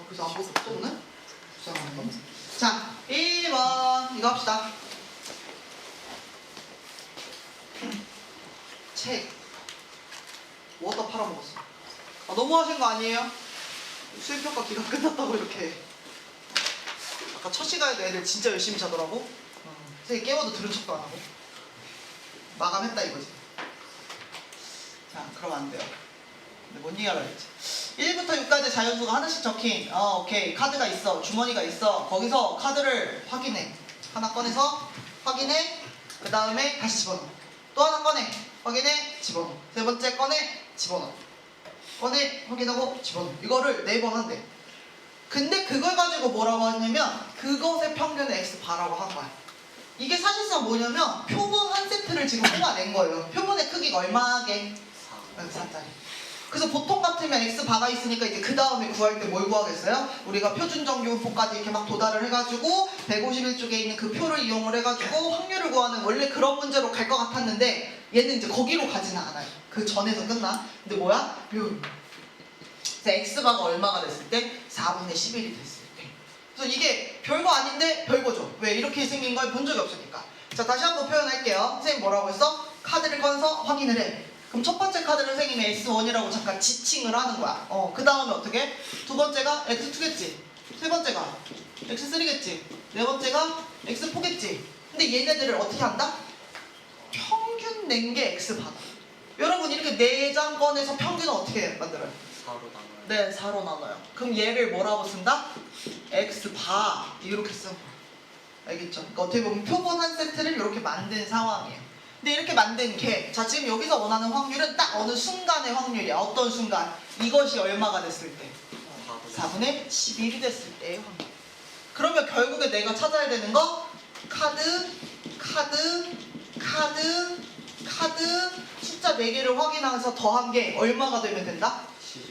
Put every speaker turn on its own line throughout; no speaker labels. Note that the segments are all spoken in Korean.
그래서 안 보고 또 오늘? 자, 1번 이거 합시다. 책 뭐다 팔아먹었어. 너무 하신 거 아니에요? 수행평가 기간 끝났다고 이렇게. 아까 첫 시간에도 애들 진짜 열심히 자더라고. 선생님 깨워도 들은 척도 안 하고. 마감했다 이거지. 자, 그럼 안 돼요. 근데 뭔 얘기 하려고 했지? 1부터 6까지 자연수가 하나씩 적힌 오케이 카드가 있어. 주머니가 있어. 거기서 카드를 확인해. 하나 꺼내서 확인해. 그 다음에 다시 집어넣어. 또 하나 꺼내. 확인해. 집어넣어. 세 번째 꺼내. 집어넣어. 꺼내. 확인하고 집어넣어. 이거를 4번 한대. 근데 그걸 가지고 뭐라고 하냐면 그것의 평균을 x바라고 한 거야. 이게 사실상 뭐냐면 표본 한 세트를 지금 뽑아낸 거예요. 표본의 크기가 얼마게? 4짜리. 그래서 보통 같으면 x바가 있으니까 이제 그 다음에 구할 때 뭘 구하겠어요? 우리가 표준정규분포까지 이렇게 막 도달을 해가지고 151쪽에 있는 그 표를 이용을 해가지고 확률을 구하는 원래 그런 문제로 갈 것 같았는데 얘는 이제 거기로 가지는 않아요. 그 전에서 끝나. 근데 뭐야? x바가 얼마가 됐을 때? 4분의 11이 됐을 때. 그래서 이게 별거 아닌데 별거죠. 왜? 이렇게 생긴 걸 본 적이 없으니까. 자, 다시 한번 표현할게요. 선생님 뭐라고 했어? 카드를 꺼내서 확인을 해. 그럼 첫 번째 카드를 선생님이 S1이라고 잠깐 지칭을 하는 거야. 그 다음에 어떻게? 두 번째가 X2겠지. 세 번째가 X3겠지. 네 번째가 X4겠지. 근데 얘네들을 어떻게 한다? 평균 낸 게 X바다. 여러분 이렇게 4장 꺼내서 평균은 어떻게 만들어요?
4로 나눠요.
네, 4로 나눠요. 그럼 얘를 뭐라고 쓴다? X바 이렇게 쓴 거야. 알겠죠? 그러니까 어떻게 보면 표본 한 세트를 이렇게 만든 상황이에요. 근데 이렇게 만든 게, 자 지금 여기서 원하는 확률은 딱 어느 순간의 확률이야. 어떤 순간? 이것이 얼마가 됐을 때? 4분의 11이 됐을 때의 확률. 그러면 결국에 내가 찾아야 되는 거 카드 숫자 4개를 확인하면서 더한 게 얼마가 되면 된다?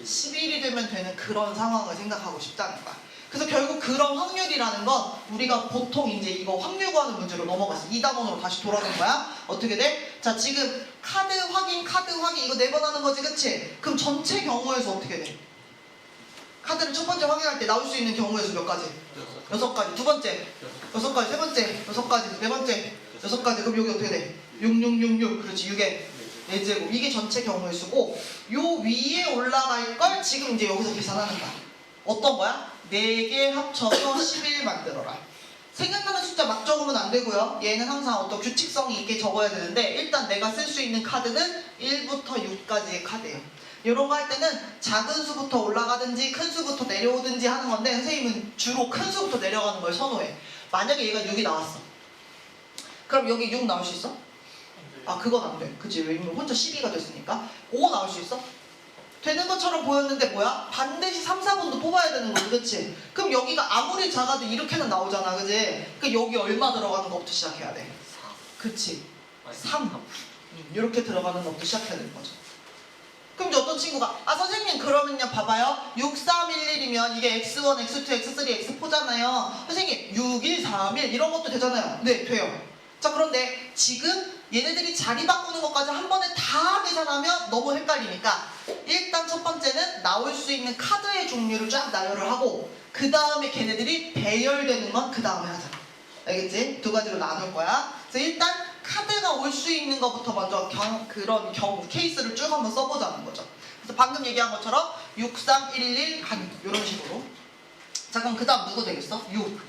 11이 되면 되는 그런 상황을 생각하고 싶다는 거야. 그래서 결국 그런 확률이라는 건 우리가 보통 이제 이거 확률 구하는 문제로 넘어갔어. 2단원으로 다시 돌아간 거야. 어떻게 돼? 자 지금 카드 확인 이거 4번 하는 거지, 그치? 그럼 전체 경우에서 어떻게 돼? 카드를 첫 번째 확인할 때 나올 수 있는 경우의 수 몇 가지? 6가지. 두 번째 6가지. 세 번째 6가지. 네 번째 6가지. 그럼 여기 어떻게 돼? 6666. 그렇지. 6에 4제곱. 이게 전체 경우의 수고, 요 위에 올라갈 걸 지금 이제 여기서 계산하는 거야. 어떤 거야? 4개 합쳐서 11 만들어라. 생각나는 숫자 막 적으면 안 되고요. 얘는 항상 어떤 규칙성이 있게 적어야 되는데, 일단 내가 쓸 수 있는 카드는 1부터 6까지의 카드예요. 이런 거 할 때는 작은 수부터 올라가든지 큰 수부터 내려오든지 하는 건데, 선생님은 주로 큰 수부터 내려가는 걸 선호해. 만약에 얘가 6이 나왔어. 그럼 여기 6 나올 수 있어? 아, 그건 안 돼. 그치? 왜냐면 혼자 12가 됐으니까. 5 나올 수 있어? 되는 것처럼 보였는데 뭐야? 반드시 3, 4번도 뽑아야 되는 거지, 그치? 그럼 여기가 아무리 작아도 이렇게는 나오잖아, 그치? 그 여기 얼마 들어가는 것부터 시작해야 돼?
4.
그치? 3. 이렇게 들어가는 것부터 시작해야 되는 거죠. 그럼 이제 어떤 친구가, 아 선생님 그러면요 봐봐요, 6, 3, 1, 1이면 이게 X1, X2, X3, X4잖아요. 선생님 6, 1, 3, 1 이런 것도 되잖아요. 네, 돼요. 자, 그런데 지금 얘네들이 자리 바꾸는 것까지 한 번에 다 계산하면 너무 헷갈리니까 일단 첫 번째는 나올 수 있는 카드의 종류를 쫙 나열을 하고, 그 다음에 걔네들이 배열되는 건 그 다음에 하자. 알겠지? 두 가지로 나눌 거야. 그래서 일단 카드가 올 수 있는 것부터 먼저 그런 경우 케이스를 쭉 한번 써보자는 거죠. 그래서 방금 얘기한 것처럼 6, 3, 1, 1 한 이런 식으로. 자, 그럼 그 다음 누구 되겠어? 6.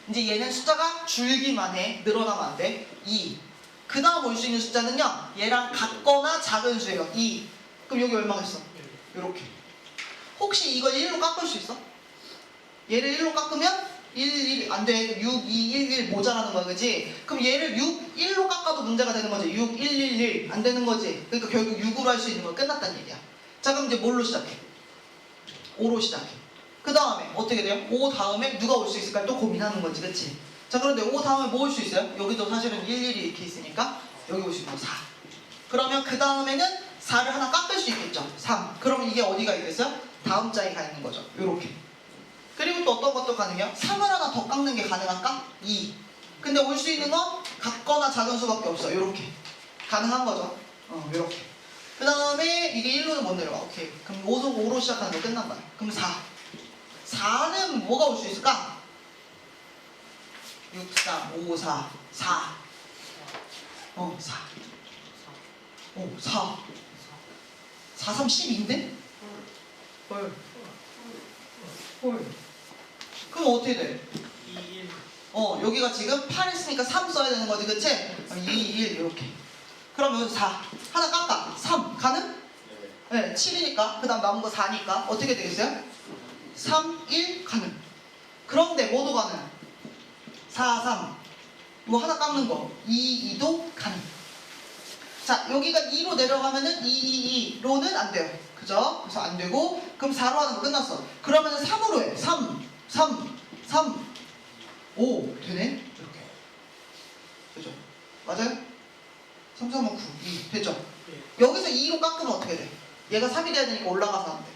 이제 얘는 숫자가 줄기만 해. 늘어나면 안 돼. 2. 그 다음 올 수 있는 숫자는요, 얘랑 같거나 작은 수예요. 2. 그럼 여기 얼마겠어? 요렇게. 혹시 이걸 1로 깎을 수 있어? 얘를 1로 깎으면 1, 1, 안 돼. 6, 2, 1, 1 모자라는 거야, 그지? 그럼 얘를 6, 1로 깎아도 문제가 되는 거지. 6, 1, 1, 1. 안 되는 거지. 그러니까 결국 6으로 할 수 있는 건 끝났다는 얘기야. 자, 그럼 이제 뭘로 시작해? 5로 시작해. 그 다음에 어떻게 돼요? 5 다음에 누가 올 수 있을까? 또 고민하는 거지, 그치? 자, 그런데 5 다음에 뭐 올 수 있어요? 여기도 사실은 1, 1이 이렇게 있으니까 여기 올 수 있는 거 4. 그러면 그 다음에는 4를 하나 깎을 수 있겠죠? 3. 그럼 이게 어디가 있겠어요? 다음 자에 가 있는 거죠. 요렇게. 그리고 또 어떤 것도 가능해요? 3을 하나 더 깎는 게 가능할까? 2. 근데 올 수 있는 건 같거나 작은 수밖에 없어. 요렇게. 가능한 거죠. 이렇게. 그 다음에 이게 1로는 못 내려가. 오케이. 그럼 5로 시작하는 거 끝난 거야. 그럼 4. 4는 뭐가 올 수 있을까? 6, 3, 5, 4. 4. 4. 4. 4, 3, 12인데? 헐. 그럼 어떻게 돼?
2, 1.
여기가 지금 8 했으니까 3 써야 되는 거지, 그치? 2, 1, 이렇게. 그럼 여기 4. 하나 깎아. 3. 가능? 네, 7이니까. 그 다음 남은 거 4니까. 어떻게 되겠어요? 3, 1, 가능. 그런데 뭐도 가능? 4, 3. 뭐 하나 깎는 거. 2, 2도 가능. 자, 여기가 2로 내려가면은 2, 2로는 안 돼요. 그죠? 그래서 안 되고. 그럼 4로 하는 거 끝났어. 그러면은 3으로 해. 3, 5. 되네? 이렇게. 그죠? 맞아요? 3, 3, 5, 9, 2. 됐죠?
네.
여기서 2로 깎으면 어떻게 돼? 얘가 3이 돼야 되니까 올라가서 안 돼.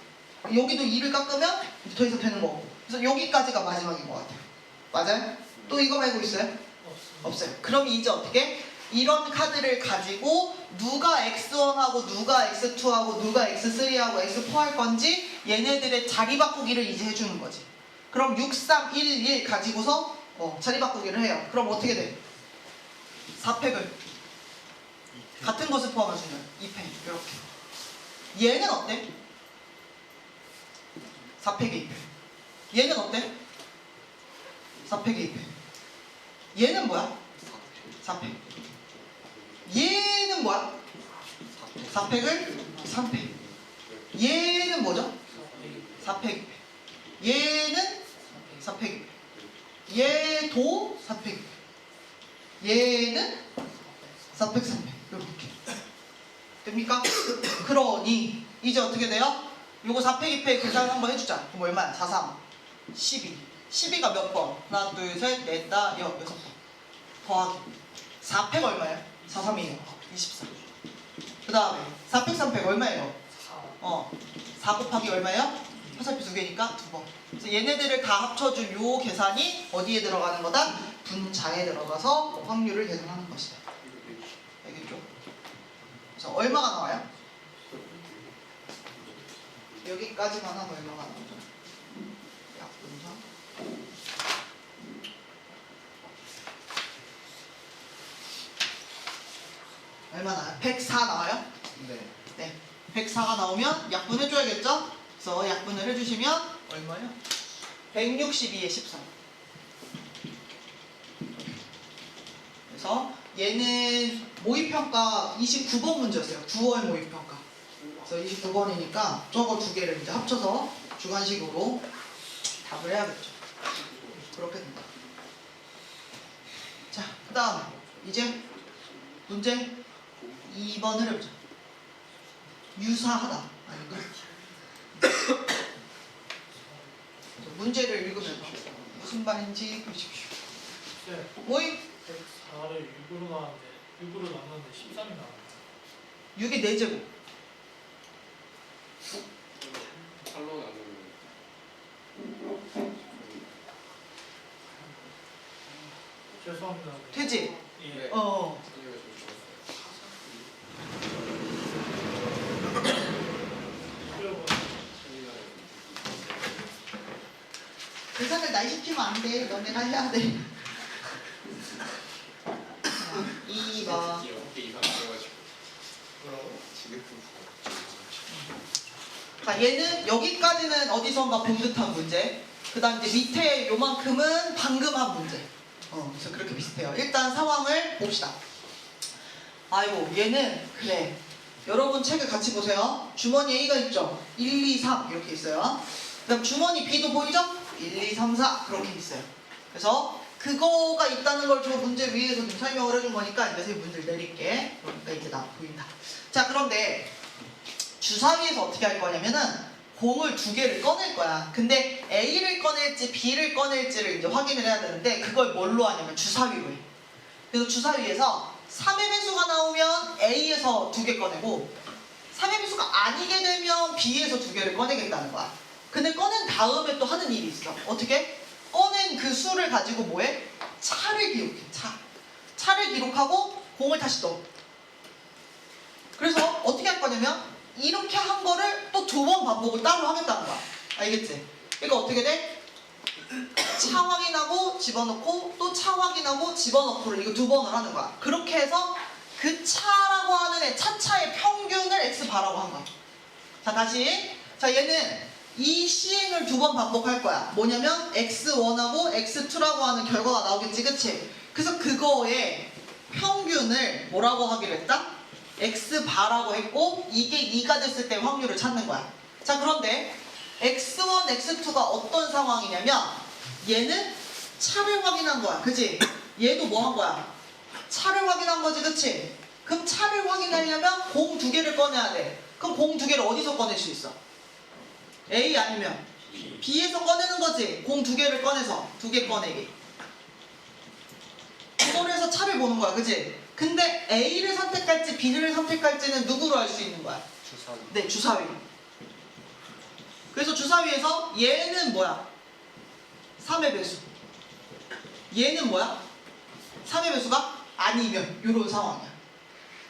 여기도 2를 깎으면 이제 더 이상 되는 거고. 그래서 여기까지가 마지막인 것 같아요. 맞아요? 또 이거 말고 있어요? 없어요. 그럼 이제 어떻게? 이런 카드를 가지고 누가 X1하고 누가 X2하고 누가 X3하고 X4 할 건지 얘네들의 자리 바꾸기를 이제 해주는 거지. 그럼 6, 3, 1, 1 가지고서 자리 바꾸기를 해요. 그럼 어떻게 돼? 4팩을 같은 것을 포함해주는 2팩 이렇게. 얘는 어때? 4팩에 2팩. 얘는 어때? 4팩에 2팩. 얘는 뭐야? 4팩. 얘는 뭐야? 4팩을 3팩. 얘는 뭐죠? 4팩 2팩. 얘는 4팩 2팩. 얘도 4팩 2팩. 얘는 4팩 3팩. 이렇게. 됩니까? 그러니 이제 어떻게 돼요? 요거 4팩 2팩 계산 한번 해주자. 그럼 얼마야? 4, 3, 12. 12가 몇 번? 하나, 둘, 셋, 넷, 다, 여, 6번. 더하기. 4팩 얼마예요? 4, 3이에요. 24. 그 다음에 4팩 3팩 얼마예요? 4 곱하기 얼마예요? 화살표 2개니까 2번. 그래서 얘네들을 다 합쳐준 요 계산이 어디에 들어가는 거다? 분자에 들어가서 확률을 계산하는 것이다. 알겠죠? 그래서 얼마가 나와요? 여기까지만 하면 얼마가 나오죠? 약분자. 얼마나? 104 나와요? 네. 104가 나오면 약분해줘야겠죠? 그래서 약분을 해주시면 얼마요? 162에 13. 그래서 얘는 모의평가 29번 문제였어요. 9월 모의평가. 그래서 29번이니까 저거 두 개를 이제 합쳐서 주관식으로 답을 해야겠죠. 그렇게 된다. 자, 그 다음 이제 문제 2번을 해보자. 유사하다. 아닌가? 문제를 읽으면서 무슨 말인지 보십시오.
네.
모의
104를 6으로 나왔는데 6으로 나눴는데 13이 나왔네.
6이 4제곱.
8로 나누면
죄송합니다.
되지?
예.
네.
어.
선생님이 좀
수업은
좋았어요.
계산을 날 시키면 안 돼. 너네가 해야 돼. 2번.
어깨 이상 돼가지고
뭐라고?
자, 얘는 여기까지는 어디선가 본 듯한 문제. 그 다음 이제 밑에 요만큼은 방금 한 문제. 그래서 그렇게 비슷해요. 일단 상황을 봅시다. 아이고, 얘는 그래. 여러분 책을 같이 보세요. 주머니 A가 있죠? 1, 2, 3 이렇게 있어요. 그 다음 주머니 B도 보이죠? 1, 2, 3, 4 그렇게 있어요. 그래서 그거가 있다는 걸 저 문제 위에서 좀 설명을 해준 거니까 이제 선생님 문제를 내릴게. 그러니까 이제 나 보인다. 자, 그런데 주사위에서 어떻게 할 거냐면은 공을 2개를 꺼낼 거야. 근데 A를 꺼낼지 B를 꺼낼지를 이제 확인을 해야 되는데 그걸 뭘로 하냐면 주사위로 해. 그래서 주사위에서 3의 배수가 나오면 A에서 2개 꺼내고 3의 배수가 아니게 되면 B에서 2개를 꺼내겠다는 거야. 근데 꺼낸 다음에 또 하는 일이 있어. 어떻게? 꺼낸 그 수를 가지고 뭐해? 차를 기록해. 차를 기록하고 공을 다시 넣어. 그래서 하냐면 이렇게 한 거를 또 2번 반복을 따로 하겠다는 거야. 알겠지? 그러니까 어떻게 돼? 차 확인하고 집어넣고 또 차 확인하고 집어넣고를 이거 2번을 하는 거야. 그렇게 해서 그 차라고 하는 애 차차의 평균을 x바라고 한 거야. 자 다시 자 얘는 이 시행을 2번 반복할 거야. 뭐냐면 x1하고 x2라고 하는 결과가 나오겠지, 그치? 그래서 그거의 평균을 뭐라고 하기로 했다? x바라고 했고 이게 2가 됐을 때 확률을 찾는 거야. 자 그런데 x1, x2가 어떤 상황이냐면 얘는 차를 확인한 거야, 그치? 얘도 뭐 한 거야? 차를 확인한 거지, 그치? 그럼 차를 확인하려면 공 2개를 꺼내야 돼. 그럼 공 2개를 어디서 꺼낼 수 있어? A 아니면 B에서 꺼내는 거지. 공 2개를 꺼내서 2개 꺼내기. 그걸 해서 차를 보는 거야, 그치? 근데 A를 선택할지 B를 선택할지는 누구로 알 수 있는 거야?
주사위.
네, 주사위. 그래서 주사위에서 얘는 뭐야? 3의 배수. 얘는 뭐야? 3의 배수가 아니면 이런 상황이야.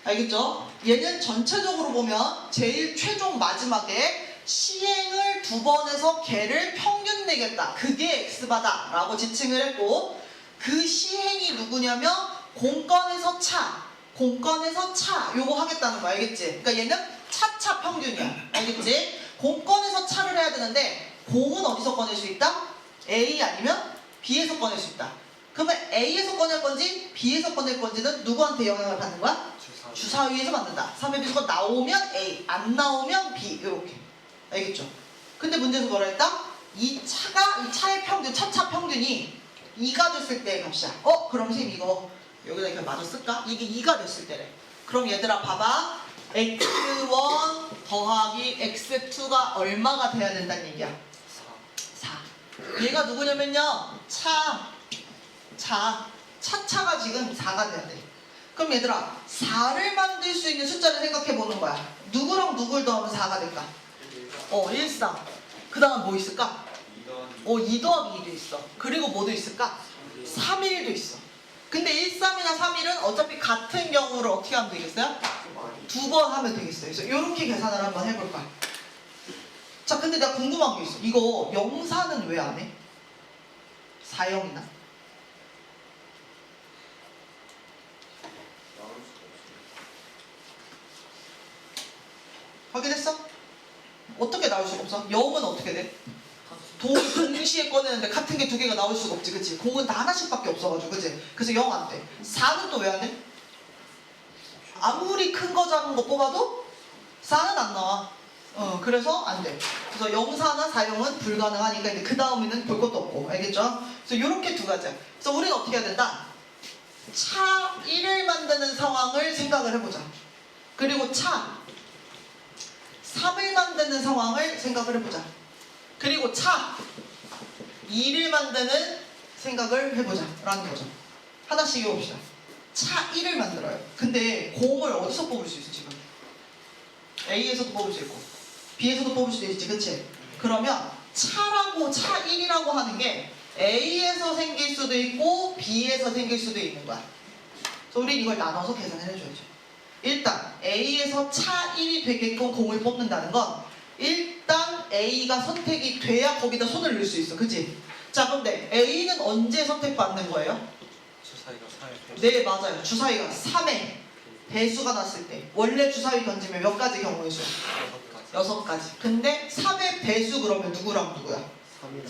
알겠죠? 얘는 전체적으로 보면 제일 최종 마지막에 시행을 2번 해서 걔를 평균 내겠다. 그게 x바다 라고 지칭을 했고 그 시행이 누구냐면 공권에서 차, 공권에서 차 요거 하겠다는 거 알겠지? 그러니까 얘는 차차 평균이야. 알겠지? 공권에서 차를 해야 되는데 공은 어디서 꺼낼 수 있다? A 아니면 B에서 꺼낼 수 있다. 그러면 A에서 꺼낼 건지 B에서 꺼낼 건지는 누구한테 영향을 받는 거야? 주사위에서 받는다. 3의 배수가 나오면 A, 안 나오면 B 이렇게. 알겠죠? 근데 문제에서 뭐라 했다? 이 차의 평균, 차차 평균이 2가 됐을 때의 값이야. 그럼 선생님 이거 여기다 이렇게 마저 쓸까? 이게 2가 됐을 때래. 그럼 얘들아 봐봐. x1 더하기 x2가 얼마가 돼야 된다는 얘기야? 4. 얘가 누구냐면요. 차차가 지금 4가 돼야 돼. 그럼 얘들아 4를 만들 수 있는 숫자를 생각해 보는 거야. 누구랑 누굴 더하면 4가 될까? 1, 4. 그 다음 뭐 있을까? 2 더하기 2도 있어. 그리고 뭐도 있을까? 3, 1도 있어. 근데 1, 3이나 3, 1은 어차피 같은 경우를 어떻게 하면 되겠어요? 2번 하면 되겠어요. 그래서 이렇게 계산을 한번 해볼 거야. 자, 근데 내가 궁금한 게 있어. 이거 0, 4는 왜 안 해? 4, 0이나? 확인했어? 어떻게 나올 수가 없어? 0은 어떻게 돼? 동시에 꺼내는데 같은 게 2개가 나올 수가 없지, 그치? 공은 다 하나씩밖에 없어가지고, 그치? 그래서 0 안 돼. 4는 또 왜 안 돼? 아무리 큰 거 작은 거 뽑아도 4는 안 나와. 그래서 안 돼. 그래서 0, 4나 4, 0은 불가능하니까 이제 그 다음에는 볼 것도 없고, 알겠죠? 그래서 이렇게 2가지야. 그래서 우리는 어떻게 해야 된다? 차 1을 만드는 상황을 생각을 해보자. 그리고 차 3을 만드는 상황을 생각을 해보자. 그리고 차 2를 만드는 생각을 해보자 라는 거죠. 하나씩 해봅시다. 차 1을 만들어요. 근데 공을 어디서 뽑을 수 있어 지금? A에서도 뽑을 수 있고 B에서도 뽑을 수도 있지, 그치? 그러면 차라고 차 1이라고 하는 게 A에서 생길 수도 있고 B에서 생길 수도 있는 거야. 그래서 우린 이걸 나눠서 계산을 해줘야죠. 일단 A에서 차 1이 되게끔 공을 뽑는다는 건 일단 A가 선택이 돼야 거기다 손을 넣을 수 있어, 그치? 자, 그런데 A는 언제 선택받는 거예요?
주사위가 4의 배수.
네, 맞아요. 주사위가 3의 배수가 났을 때 원래 주사위 던지면 몇 가지 경우의 수? 6가지. 근데 3의 배수 그러면 누구랑 누구야?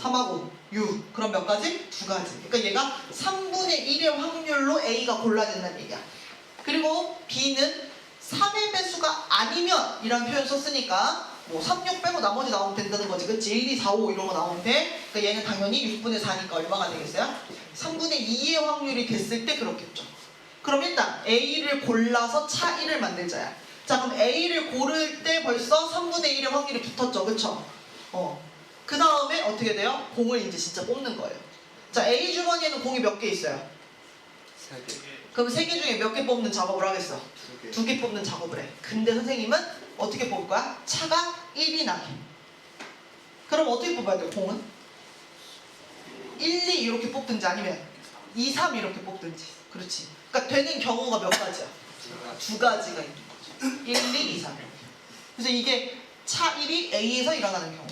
3하고 6. 그럼 몇 가지? 2가지. 그러니까 얘가 3분의 1의 확률로 A가 골라진다는 얘기야. 그리고 B는 3의 배수가 아니면 이라는 표현 썼으니까 뭐 3, 6 빼고 나머지 나오면 된다는 거지, 그치? 1, 2, 4, 5 이런 거 나오면 돼. 그러니까 얘는 당연히 6분의 4니까 얼마가 되겠어요? 3분의 2의 확률이 됐을 때 그렇겠죠. 그럼 일단 A를 골라서 차 1을 만들자야. 자, 그럼 A를 고를 때 벌써 3분의 1의 확률이 붙었죠, 그쵸? 그 다음에 어떻게 돼요? 공을 이제 진짜 뽑는 거예요. 자, A 주머니에는 공이 몇 개 있어요?
3개.
그럼 3개 중에 몇 개 뽑는 작업을 하겠어?
2개.
2개 뽑는 작업을 해. 근데 선생님은 어떻게 뽑을 거야? 차가 1이 나게. 그럼 어떻게 뽑아야 돼, 공은? 1, 2 이렇게 뽑든지 아니면 2, 3 이렇게 뽑든지. 그렇지. 그러니까 되는 경우가 몇 가지야? 2가지가 있는 거죠. 1, 2, 2, 3. 그래서 이게 차 1이 A에서 일어나는 경우.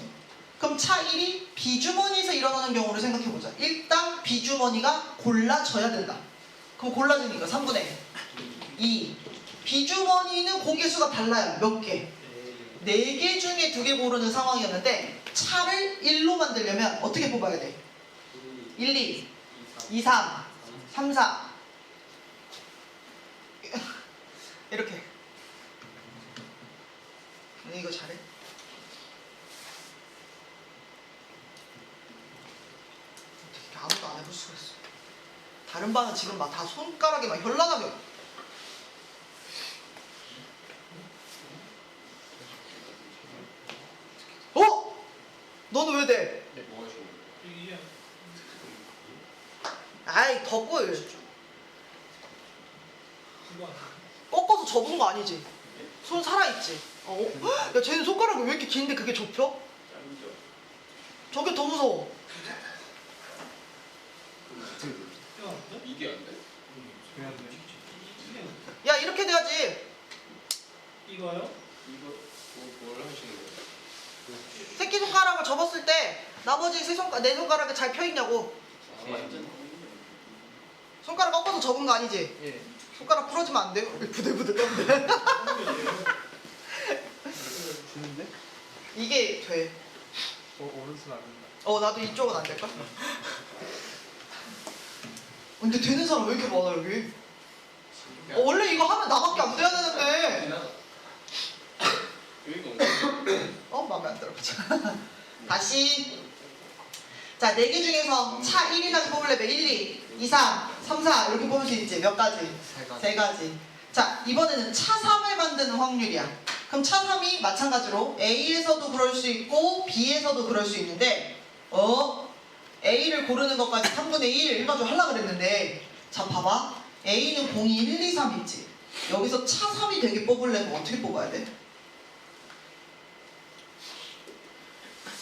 그럼 차 1이 B주머니에서 일어나는 경우를 생각해보자. 일단 B주머니가 골라져야 된다. 그럼 골라지니까 3분의 2. B주머니는 공개수가 달라요. 몇 개? 4개 중에 2개 고르는 상황이었는데 차를 1로 만들려면 어떻게 뽑아야 돼? 1, 2, 2, 3, 3, 4 이렇게. 이거 잘해? 어떻게 아무도 안 해볼 수가 있어. 다른 반은 지금 막 다 손가락에 막 현란하게. 어? 너는 왜 돼?
이게
아이 덧골
이거 아니야?
꺾어서 접은 거 아니지? 손 살아있지? 야 쟤는 손가락이 왜 이렇게 긴데 그게 좁혀? 저게 더 무서워.
이거 안 돼?
이게 안 돼?
이게 안 돼.
야 이렇게 돼야지.
이거요?
이거 뭘 하시는 거예요?
새끼손가락을 접었을 때 나머지 네 손가락이 잘 펴있냐고.
아, 완전
손가락 꺾어서 접은 거 아니지?
예.
손가락 부러지면 안 돼요? 부들부들 떴는데.
주는데?
이게 돼.
오른손 안 된다.
나도 이쪽은 안 될까? 근데 되는 사람 왜 이렇게 많아 여기? 원래 이거 하면 나밖에 안 돼야 되는데.
여기가 없네.
마음에 안 들어. 다시. 자, 4개 중에서 차 1이나 뽑으려면 1, 2, 2, 3, 3, 4 이렇게 뽑을 수 있지. 몇 가지?
세 가지.
3가지. 자, 이번에는 차 3을 만드는 확률이야. 그럼 차 3이 마찬가지로 A에서도 그럴 수 있고 B에서도 그럴 수 있는데 A를 고르는 것까지 3분의 1 해가지고 하려고 그랬는데 자, 봐봐. A는 0, 2, 1, 2, 3 있지. 여기서 차 3이 되게 뽑으려면 어떻게 뽑아야 돼?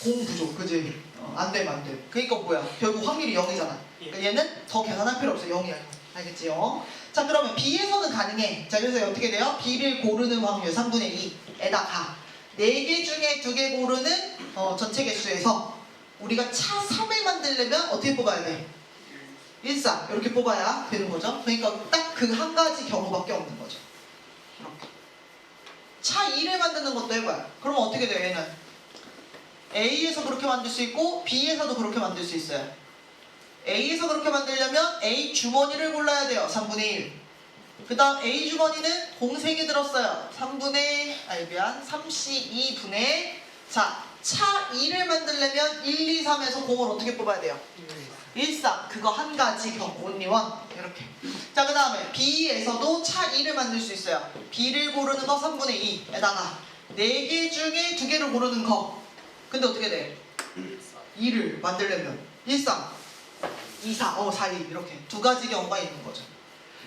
공 부족, 그지? 안 되면 안 돼. 그러니까 뭐야? 결국 확률이 0이잖아. 그러니까 얘는 더 계산할 필요 없어. 0이야. 알겠지요? 자, 그러면 B에서는 가능해. 자, 그래서 어떻게 돼요? B를 고르는 확률 3분의 2에다가 4개 중에 2개 고르는 전체 개수에서 우리가 차 3을 만들려면 어떻게 뽑아야 돼? 1, 4 이렇게 뽑아야 되는 거죠. 그러니까 딱 그 한 가지 경우밖에 없는 거죠. 이렇게. 차 2를 만드는 것도 해봐요. 그러면 어떻게 돼요? 얘는 A에서 그렇게 만들 수 있고 B에서도 그렇게 만들 수 있어요. A에서 그렇게 만들려면 A 주머니를 골라야 돼요. 3분의 1. 그 다음 A 주머니는 공 3개 들었어요. 32분의 자, 차 2를 만들려면 1, 2, 3에서 공을 어떻게 뽑아야 돼요? 1, 4. 그거 한 가지 경우. only one. 이렇게. 자, 그 다음에 B에서도 차 2를 만들 수 있어요. B를 고르는 거 3분의 2에다가 4개 중에 2개를 고르는 거. 근데 어떻게 돼? 2를 만들려면 1, 3, 2, 4, 4, 2 이렇게 2가지 경우가 있는 거죠.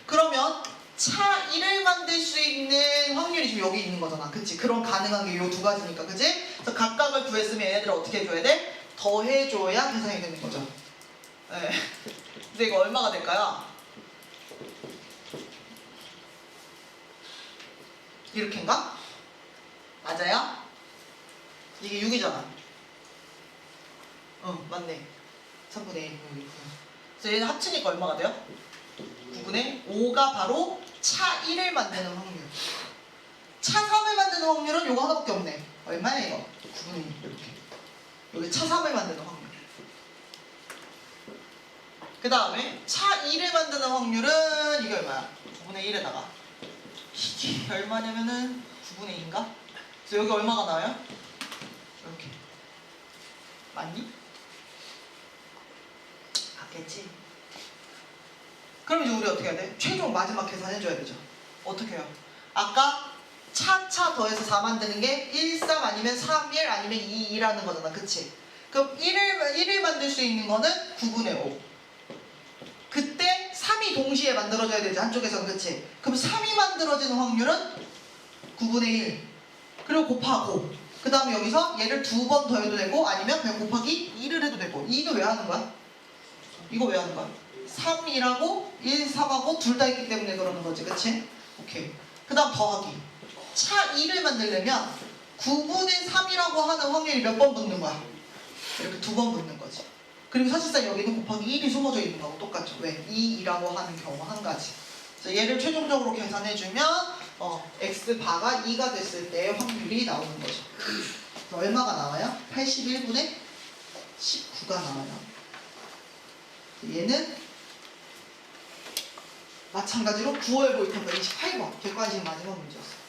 그러면 차 1을 만들 수 있는 확률이 지금 여기 있는 거잖아. 그치? 그럼 가능한 게 요 2가지니까. 그치? 그래서 각각을 구했으면 얘네들을 어떻게 해줘야 돼? 더해줘야 계산이 되는 거죠. 네. 근데 이거 얼마가 될까요? 이렇게인가? 맞아요? 이게 6이잖아. 맞네. 3분의 1. 그래서 얘는 합치니까 얼마가 돼요? 9분의 5가 바로 차 1을 만드는 확률. 차 3을 만드는 확률은 요거 하나밖에 없네. 얼마야 이거? 9분의 1 이렇게. 여기 차 3을 만드는 확률. 그 다음에 차 2를 만드는 확률은 이게 얼마야? 9분의 1에다가 이게 얼마냐면은 9분의 2인가? 그래서 여기 얼마가 나와요? 이렇게. 맞니? 맞겠지? 그럼 이제 우리 어떻게 해야 돼? 최종 마지막 계산해줘야 되죠. 어떻게 해요? 아까 차차 더해서 4 만드는 게 1, 3 아니면 3, 1 아니면 2, 2라는 거잖아. 그치? 그럼 1을 만들 수 있는 거는 9분의 5. 그때 3이 동시에 만들어져야 되지. 한쪽에서는. 그치? 그럼 3이 만들어지는 확률은 9분의 1. 그리고 곱하고 그 다음에 여기서 얘를 2번 더해도 되고 아니면 그냥 곱하기 2를 해도 되고. 이거 왜 하는 거야? 이거 왜 하는 거야? 3이라고 1, 3하고 둘 다 있기 때문에 그러는 거지. 그치? 오케이. 그 다음 더하기. 차 2를 만들려면 9분의 3이라고 하는 확률이 몇 번 붙는 거야? 이렇게 2번 붙는 거지. 그리고 사실상 여기는 곱하기 1이 숨어져 있는 거하고 똑같죠. 왜? 2라고 하는 경우 한 가지. 그래서 얘를 최종적으로 계산해주면 x바가 2가 됐을 때 확률이 나오는 거죠. 얼마가 나와요? 81분의 19가 나와요. 얘는 마찬가지로 9월 보이턴과 28번 객관식 마지막 문제였어요.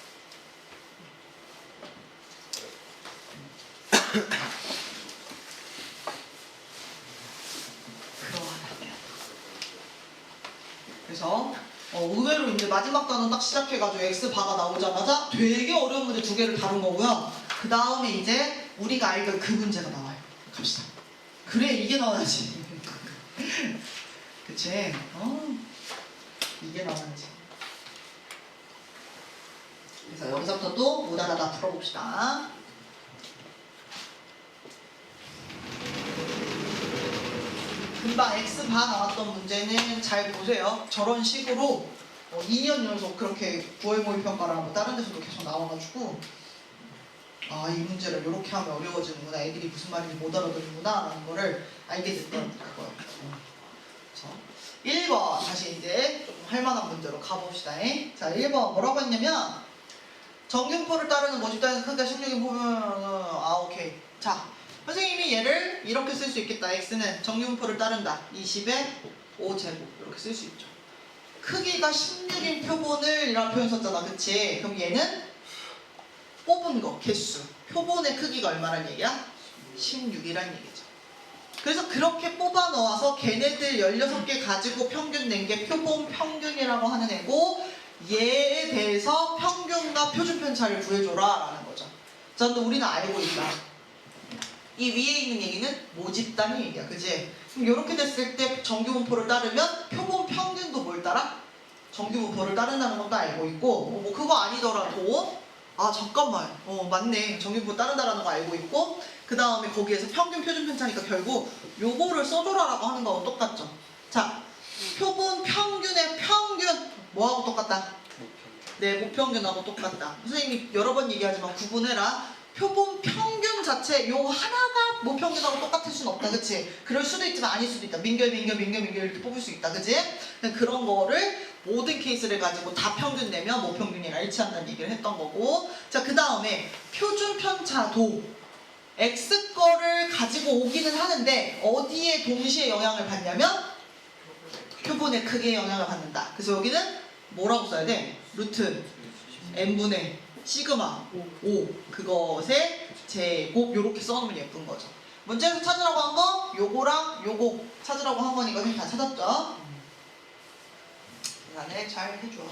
그래서 의외로 이제 마지막 단원 딱 시작해가지고 x바가 나오자마자 되게 어려운 문제 2개를 다룬 거고요. 그 다음에 이제 우리가 알던 그 문제가 나와요. 갑시다. 그래 이게 나와야지. 그치? 이게 나와야지. 그래서 여기서부터 또 무단하다 풀어봅시다. 금방 x바 나왔던 문제는 잘 보세요. 저런 식으로 2년 연속 그렇게 9월 모의평가랑 뭐 다른 데서도 계속 나와가지고 아, 이 문제를 이렇게 하면 어려워지는구나, 애들이 무슨 말인지 못 알아듣는구나 라는 거를 알게 됐던 그거예요. 그래서 1번 다시 이제 좀 할만한 문제로 가봅시다. 자, 1번 뭐라고 했냐면 정균포를 따르는 모집단의 크기가 16인 보면 오케이. 자, 선생님이 얘를 이렇게 쓸 수 있겠다. x는 정균포를 따른다. 20의 5제곱 이렇게 쓸 수 있죠. 크기가 16인 표본을 이라는 표현 썼잖아. 그치? 그럼 얘는 뽑은 거, 개수. 표본의 크기가 얼마란 얘기야? 16이란 얘기죠. 그래서 그렇게 뽑아 넣어서 걔네들 16개 가지고 평균 낸 게 표본 평균이라고 하는 애고, 얘에 대해서 평균과 표준 편차를 구해줘라 라는 거죠. 자, 근데 우리는 알고 있다. 이 위에 있는 얘기는 모집단 얘기야. 그지? 그럼 이렇게 됐을 때 정규분포를 따르면 표본 평균도 뭘 따라? 정규분포를 따른다는 것도 알고 있고, 뭐 그거 아니더라도 아 잠깐만 맞네, 정규분포 따른다라는 거 알고 있고, 그 다음에 거기에서 평균 표준 편차니까 결국 요거를 써줘라라고 하는 거하고 똑같죠. 자, 표본 평균의 평균 뭐하고 똑같다? 네, 모평균하고 똑같다. 선생님이 여러 번 얘기하지만 구분해라. 표본 평균 자체 요 하나가 모평균하고 똑같을 수는 없다. 그치? 그럴 수도 있지만 아닐 수도 있다. 민결 이렇게 뽑을 수 있다. 그치? 그런 거를 모든 케이스를 가지고 다 평균 내면 모평균이랑 일치한다는 얘기를 했던 거고, 자, 그 다음에 표준 편차도 x 거를 가지고 오기는 하는데 어디에 동시에 영향을 받냐면 표본의 크기에 영향을 받는다. 그래서 여기는 뭐라고 써야 돼? 루트 n분의 시그마 5 그것의 제곱 요렇게 써놓으면 예쁜 거죠. 문제에서 찾으라고 한 거 요거랑 요거 찾으라고 한 거니까 선생님 다 찾았죠? 계산을 잘 해줘.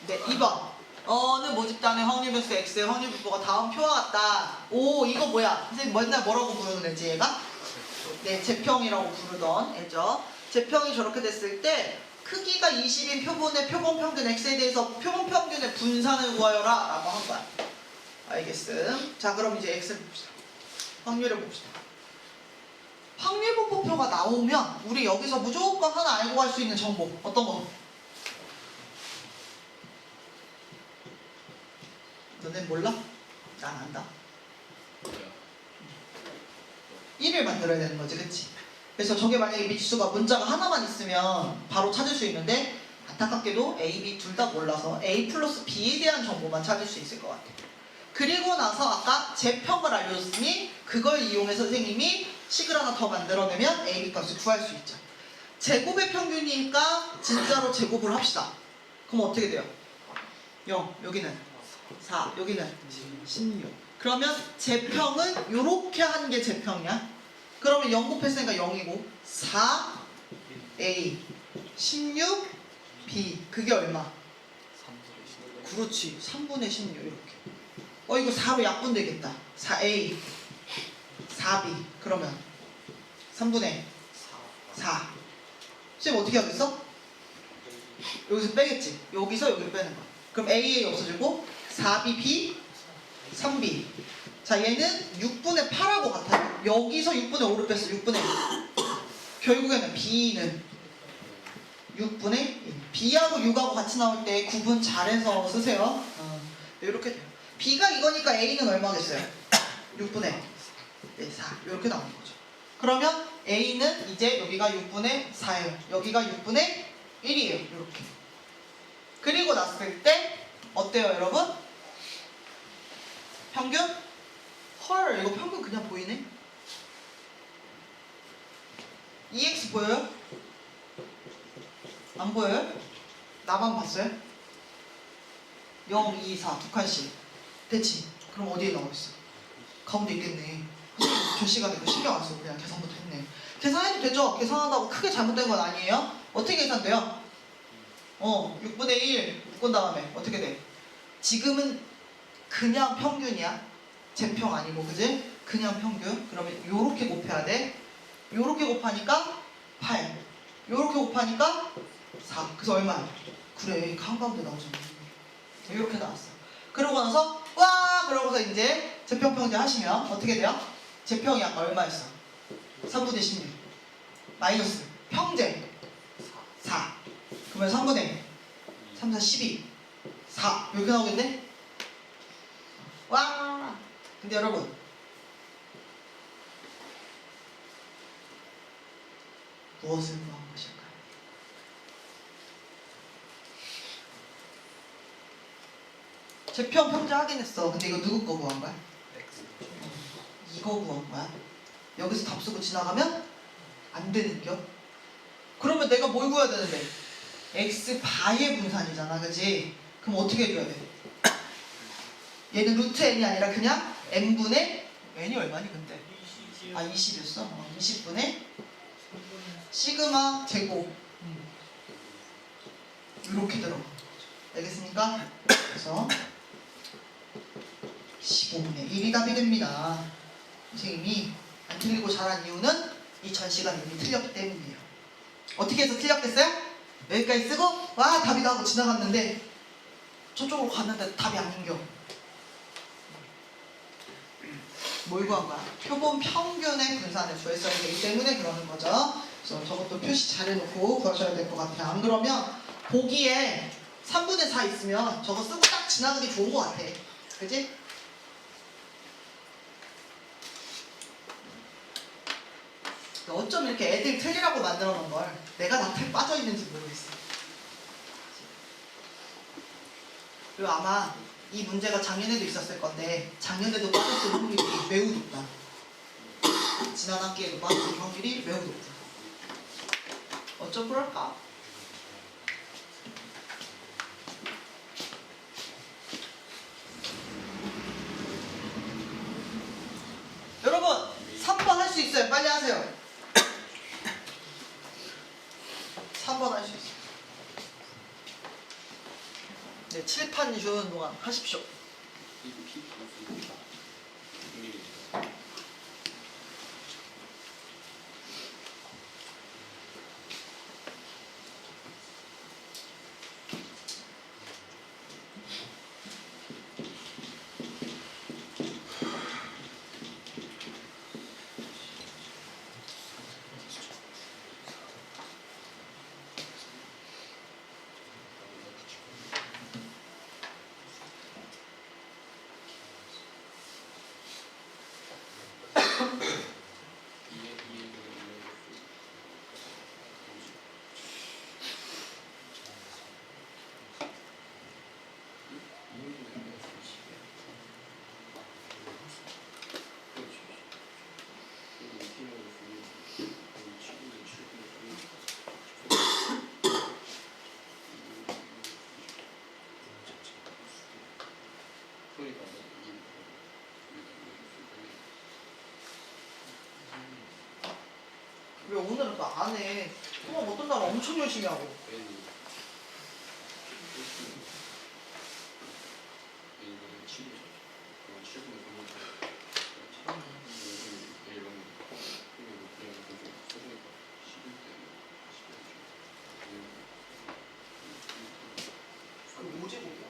네, 2번. 어느 모집단의 확률 변수 x의 확률 분포가 다음 표와 같다. 오, 이거 뭐야? 선생님 맨날 뭐라고 부르는 애지 얘가? 네, 제평이라고 부르던 애죠. 제평이 저렇게 됐을 때 크기가 20인 표본의 표본 평균 x에 대해서 표본 평균의 분산을 구하여라 라고 한 거야. 알겠음. 자, 그럼 이제 x를 봅시다. 확률을 봅시다. 확률 분포표가 나오면 우리 여기서 무조건 하나 알고 갈 수 있는 정보 어떤 거? 너네 몰라? 난 안다. 1을 만들어야 되는 거지, 그치? 그래서 저게 만약에 미지수가 문자가 하나만 있으면 바로 찾을 수 있는데, 안타깝게도 A, B 둘 다 몰라서 A 플러스 B에 대한 정보만 찾을 수 있을 것 같아. 그리고 나서 아까 제평을 알려줬으니 그걸 이용해서 선생님이 식을 하나 더 만들어내면 A, B 값을 구할 수 있죠. 제곱의 평균이니까 진짜로 제곱을 합시다. 그럼 어떻게 돼요? 0, 여기는 4, 여기는 16. 그러면 제평은 요렇게 하는 게 제평이야. 그러면 0 곱했으니까 0이고 4A 16B 그게 얼마? 그렇지, 3분의 16 이렇게. 이거 4로 약분되겠다. 4A 4B 그러면 3분의 4. 선생님 어떻게 하겠어? 여기서 빼겠지. 여기서 여기를 빼는 거야. 그럼 AA 없어지고 4B, B, 3B. 자, 얘는 6분의 8하고 같아요. 여기서 6분의 5를 뺐어. 6분의 1. 결국에는 B는 6분의 1. B하고 6하고 같이 나올 때 구분 잘해서 쓰세요. 이렇게 돼요. B가 이거니까 A는 얼마겠어요? 6분의 4. 이렇게 나오는 거죠. 그러면 A는 이제 여기가 6분의 4예요. 여기가 6분의 1이에요. 이렇게. 그리고 났을 때 어때요, 여러분? 평균? 헐, 이거 평균 그냥 보이네? EX 보여요? 안 보여요? 나만 봤어요? 0, 2, 4 두 칸씩. 됐지? 그럼 어디에 나와 있어? 가운데 있겠네. 저 시간에 그 신경 안 쓰고 그냥 계산부터 했네. 계산해도 되죠? 계산하다고 크게 잘못된 건 아니에요? 어떻게 계산돼요? 6분의 1 묶은 다음에 어떻게 돼? 지금은 그냥 평균이야. 제평 아니고, 그지? 그냥 평균. 그러면 요렇게 곱해야 돼. 요렇게 곱하니까 8. 요렇게 곱하니까 4. 그래서 얼마야? 그래, 한가운데 나오잖아. 이렇게 나왔어. 그러고 나서 와! 그러고서 이제 제평평제 하시면 어떻게 돼요? 제평이 아까 얼마였어? 3분의 16 마이너스 평제 4. 그러면 3분의 3, 4, 12 4 이렇게 나오겠네? 와! 근데 여러분 무엇을 구한 것일까요? 제평 평제 하긴 했어. 근데 이거 누구 거 구한 거야? 이거 구한 거야. 여기서 답 쓰고 지나가면 안 되는겨? 그러면 내가 뭘 구해야 되는데? x 바의 분산이잖아, 그지? 그럼 어떻게 해줘야 돼? 얘는 루트 n이 아니라 그냥 n분의 n이 얼마니 근데? 20이었어? 20분의 시그마 제곱 이렇게 들어가. 알겠습니까? 그래서 15분의 1이 답이 됩니다. 선생님이 안 틀리고 잘한 이유는 이 전 시간에 이미 틀렸기 때문이에요. 어떻게 해서 틀렸겠어요? 여기까지 쓰고 와 답이다 하고 지나갔는데 저쪽으로 갔는데 답이 아닌겨. 뭘 구한 거야? 표본 평균의 분산을 구했어야 되기 때문에 그러는 거죠. 그래서 저것도 표시 잘 해놓고 그러셔야 될 것 같아요. 안 그러면 보기에 3분의 4 있으면 저거 쓰고 딱 지나가기 좋은 것 같아. 그지? 어쩜 이렇게 애들 틀리라고 만들어 놓은 걸 내가 나한테 빠져 있는지 모르겠어. 그리고 아마 이 문제가 작년에도 있었을 건데 작년에도 빠졌을 확률이 매우 높다. 지난 학기에도 빠졌을 확률이 매우 높다. 어쩜 그럴까? 여러분 3번 할 수 있어요. 빨리 하세요. 3번 할 수 있어요. 네, 칠판 주는 동안 하십시오. 왜 오늘은 나 안 해? 그럼 어떤 날은 엄청 열심히 하고. 그 뭐제곱이야?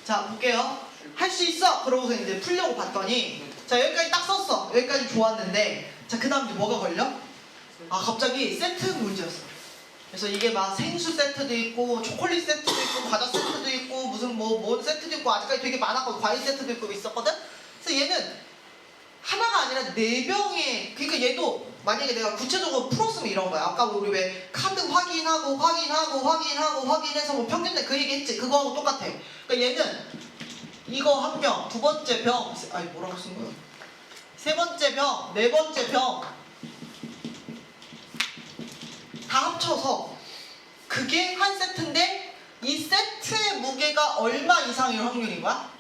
자 볼게요. 할 수 있어. 그러고서 이제 풀려고 봤더니 자 여기까지 딱 썼어. 여기까지 좋았는데 자 그 다음 이제 뭐가 걸려? 아 갑자기 세트 문제였어. 그래서 이게 막 생수 세트도 있고 초콜릿 세트도 있고 과자 세트도 있고 무슨 뭔 세트도 있고 아직까지 되게 많았고 과일 세트도 있고 있었거든. 그래서 얘는 하나가 아니라 4병의 그러니까 얘도 만약에 내가 구체적으로 풀었으면 이런 거야. 아까 우리 왜 카드 확인해서 뭐 평균 내 그 얘기 했지. 그거하고 똑같아. 그러니까 얘는 이거 한 병, 두 번째 병, 아니 뭐라고 쓴 거야? 세 번째 병, 네 번째 병 다 합쳐서 그게 한 세트인데 이 세트의 무게가 얼마 이상일 확률인 거야?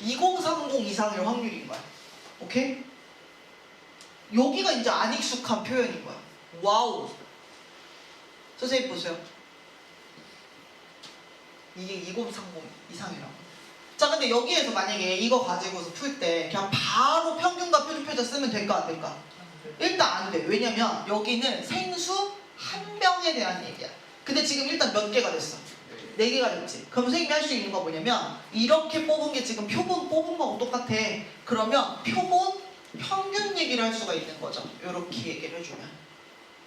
2030 이상일 확률인 거야. 오케이? 여기가 이제 안 익숙한 표현인 거야. 와우. 선생님 보세요. 이게 2030 이상이라고. 자 근데 여기에서 만약에 이거 가지고서 풀 때 그냥 바로 평균과 표준표준 쓰면 될까 안 될까? 일단 안 돼. 왜냐면 여기는 생수 한 병에 대한 얘기야. 근데 지금 일단 몇 개가 됐어? 4개가 됐지. 그럼 선생님이 할 수 있는 거 뭐냐면 이렇게 뽑은 게 지금 표본 뽑은 거하고 똑같아. 그러면 표본 평균 얘기를 할 수가 있는 거죠. 이렇게 얘기를 해주면.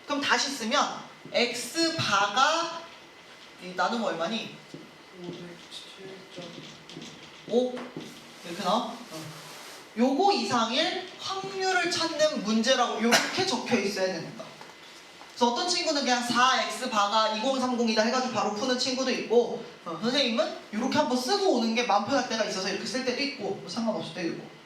그럼 다시 쓰면 x 바가 나누면 얼마니? 5 이렇게 나와? 요거 이상일 확률을 찾는 문제라고 이렇게 적혀 있어야 되는 거야. 그래서 어떤 친구는 그냥 4x 바가 2030이다 해가지고 바로 푸는 친구도 있고 선생님은 이렇게 한번 쓰고 오는 게 마음 편할 때가 있어서 이렇게 쓸 때도 있고 뭐 상관없을 때도 있고.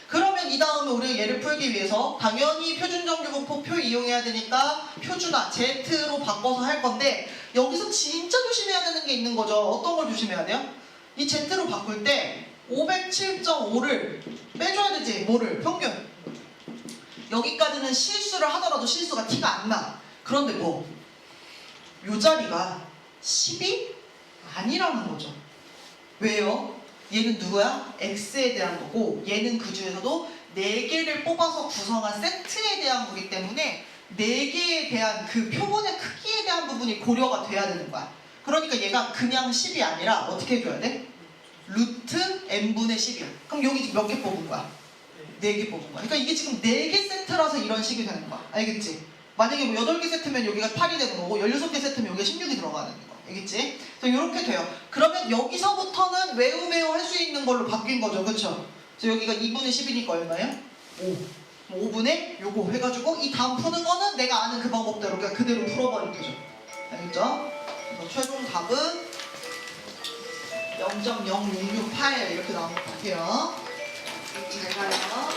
그러면 이 다음에 우리가 얘를 풀기 위해서 당연히 표준정규분포 표 이용해야 되니까 표준화 Z로 바꿔서 할 건데 여기서 진짜 조심해야 되는 게 있는 거죠. 어떤 걸 조심해야 돼요? 이 Z로 바꿀 때 507.5를 빼줘야 되지. 뭐를? 평균. 여기까지는 실수를 하더라도 실수가 티가 안 나. 그런데 뭐? 요 자리가 10이 아니라는 거죠. 왜요? 얘는 누구야? X에 대한 거고 얘는 그 중에서도 4개를 뽑아서 구성한 세트에 대한 거기 때문에 4개에 대한 그 표본의 크기에 대한 부분이 고려가 돼야 되는 거야. 그러니까 얘가 그냥 10이 아니라 어떻게 해줘야 돼? 루트 n분의 10이야. 그럼 여기 지금 몇 개 뽑은 거야? 4개 뽑은 거야. 그러니까 이게 지금 4개 세트라서 이런 식이 되는 거야. 알겠지? 만약에 뭐 8개 세트면 여기가 8이 되는 거고 16개 세트면 여기가 16이 들어가는 거. 알겠지? 그래서 이렇게 돼요. 그러면 여기서부터는 매우 할 수 있는 걸로 바뀐 거죠. 그쵸? 그래서 여기가 2분의 10이니까 얼마예요? 5. 5분의 요거 해가지고 이 다음 푸는 거는 내가 아는 그 방법대로 그냥 그대로 풀어버리면 되죠. 알겠죠? 그래서 최종 답은 0.0668 이렇게 나온 것 같아요. 잘 가요.